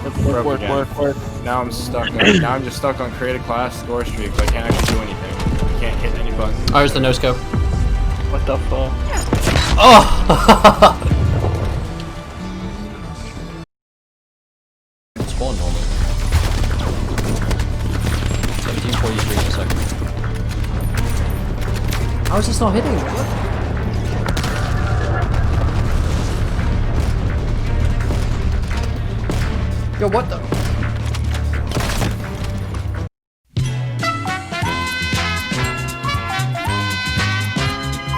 Work. Now I'm stuck. Now I'm just stuck on create a class, score streaks. I can't actually do anything. I can't hit any button. Oh, there's the no scope. What the fuck? Oh! Spawn normally. 1743 in a second. How is this not hitting? What? Yo, what the?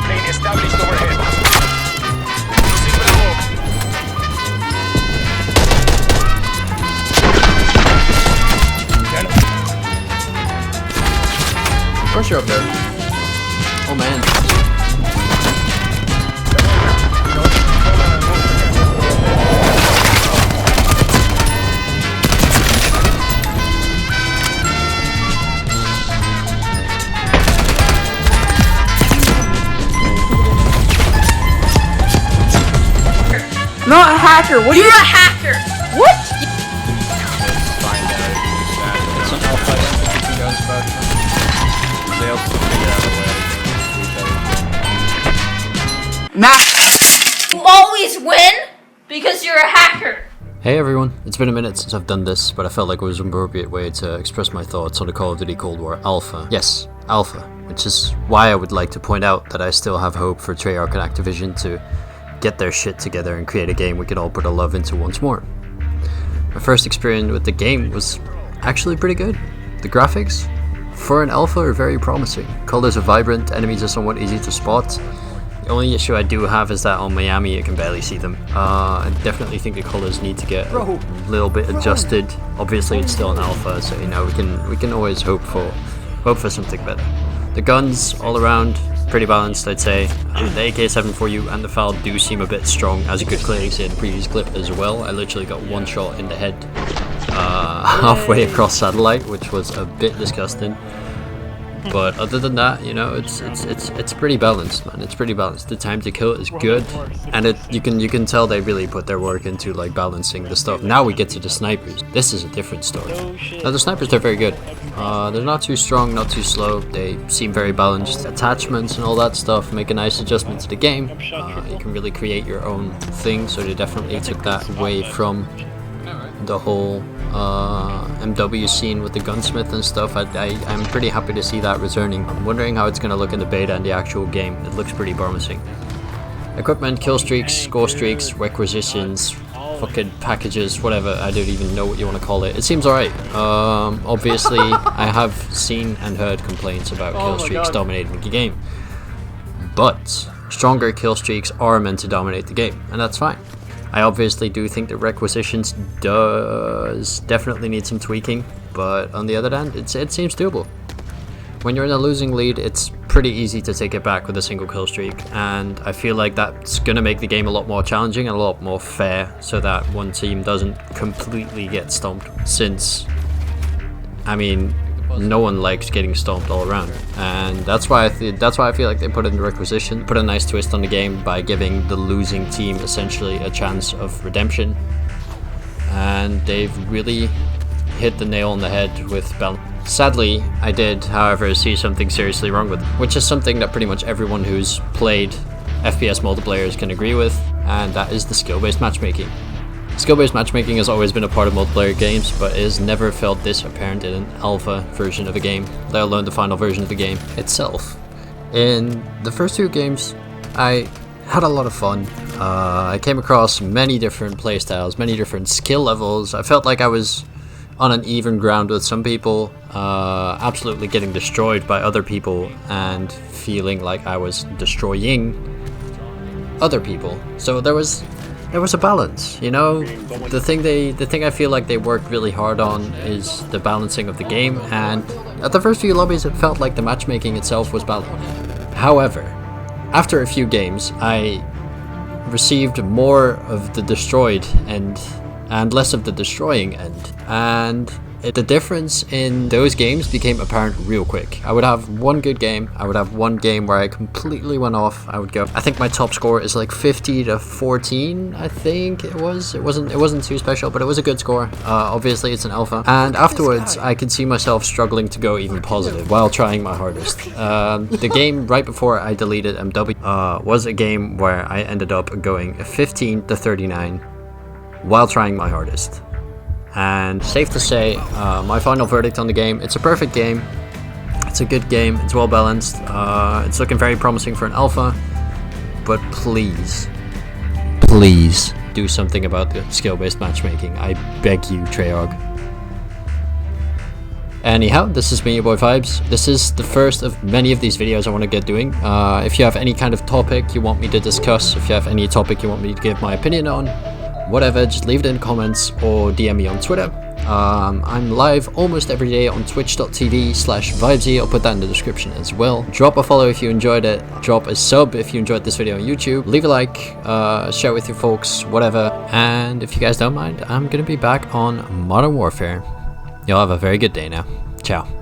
Main established overhead. Losing Bravo. Of course you're up there. Oh man. Not a hacker. What? You're a hacker. What? Let's find out. It's an alpha infantry guns about. They'll figure out a way. Max. You always win because you're a hacker. Hey everyone, it's been a minute since I've done this, but I felt like it was an appropriate way to express my thoughts on the Call of Duty Cold War Alpha. Yes, Alpha, which is why I would like to point out that I still have hope for Treyarch and Activision to get their shit together and create a game we could all put our love into once more. My first experience with the game was actually pretty good. The graphics for an alpha are very promising. Colors are vibrant, enemies are somewhat easy to spot. The only issue I do have is that on Miami you can barely see them. I definitely think the colors need to get a little bit adjusted. Obviously it's still an alpha, so you know we can always hope for something better. The guns all around pretty balanced, I'd say. The AK-74U and the FAL do seem a bit strong, as you could clearly see in the previous clip as well. I literally got one shot in the head halfway across satellite, which was a bit disgusting. But other than that, you know, it's pretty balanced, man. It's pretty balanced. The time to kill is good, and you can tell they really put their work into like balancing the stuff. Now we get to the snipers. This is a different story. Now the snipers, they're very good. They're not too strong, not too slow. They seem very balanced. Attachments and all that stuff make a nice adjustment to the game. You can really create your own thing. So they definitely took that away from the whole MW scene with the gunsmith and stuff. I'm pretty happy to see that returning. I'm wondering how it's going to look in the beta and the actual game. It looks pretty promising. Equipment, kill streaks, score streaks, requisitions, fucking packages, whatever. I don't even know what you want to call it. It seems alright. Obviously, I have seen and heard complaints about kill streaks dominating the game. But stronger kill streaks are meant to dominate the game, and that's fine. I obviously do think that requisitions does definitely need some tweaking, but on the other hand, it seems doable. When you're in a losing lead, it's pretty easy to take it back with a single kill streak, and I feel like that's going to make the game a lot more challenging and a lot more fair, so that one team doesn't completely get stomped, since, I mean, no one likes getting stomped all around, and that's why I feel like they put in the requisition, put a nice twist on the game by giving the losing team essentially a chance of redemption, and they've really hit the nail on the head with balance. Sadly, I did, however, see something seriously wrong with it, which is something that pretty much everyone who's played FPS multiplayers can agree with, and that is the skill-based matchmaking. Skill-based matchmaking has always been a part of multiplayer games, but it has never felt this apparent in an alpha version of a game, let alone the final version of the game itself. In the first two games, I had a lot of fun. I came across many different playstyles, many different skill levels. I felt like I was on an even ground with some people, absolutely getting destroyed by other people, and feeling like I was destroying other people. So there was a balance, you know. The thing I feel like they worked really hard on is the balancing of the game, and at the first few lobbies it felt like the matchmaking itself was balanced. However, after a few games, I received more of the destroyed end and less of the destroying end, and The difference in those games became apparent real quick. I would have one good game, I would have one game where I completely went off. I would go, I think my top score is like 50 to 14, I think it was. It wasn't too special, but it was a good score. Obviously it's an alpha. And afterwards, I could see myself struggling to go even positive while trying my hardest. The game right before I deleted MW was a game where I ended up going 15 to 39 while trying my hardest. And safe to say, my final verdict on the game, it's a perfect game. It's a good game, it's well balanced, it's looking very promising for an alpha, but please do something about the skill-based matchmaking. I beg you, Treyarch. Anyhow, this has been your boy Vibes. This is the first of many of these videos I want to get doing. If you have any kind of topic you want me to discuss, if you have any topic you want me to give my opinion on, whatever, just leave it in comments or DM me on Twitter. I'm live almost every day on twitch.tv/Vibeseh. I'll put that in the description as well. Drop a follow if you enjoyed it. Drop a sub if you enjoyed this video on YouTube. Leave a like, share with your folks, whatever. And if you guys don't mind, I'm gonna be back on Modern Warfare. Y'all have a very good day now. Ciao.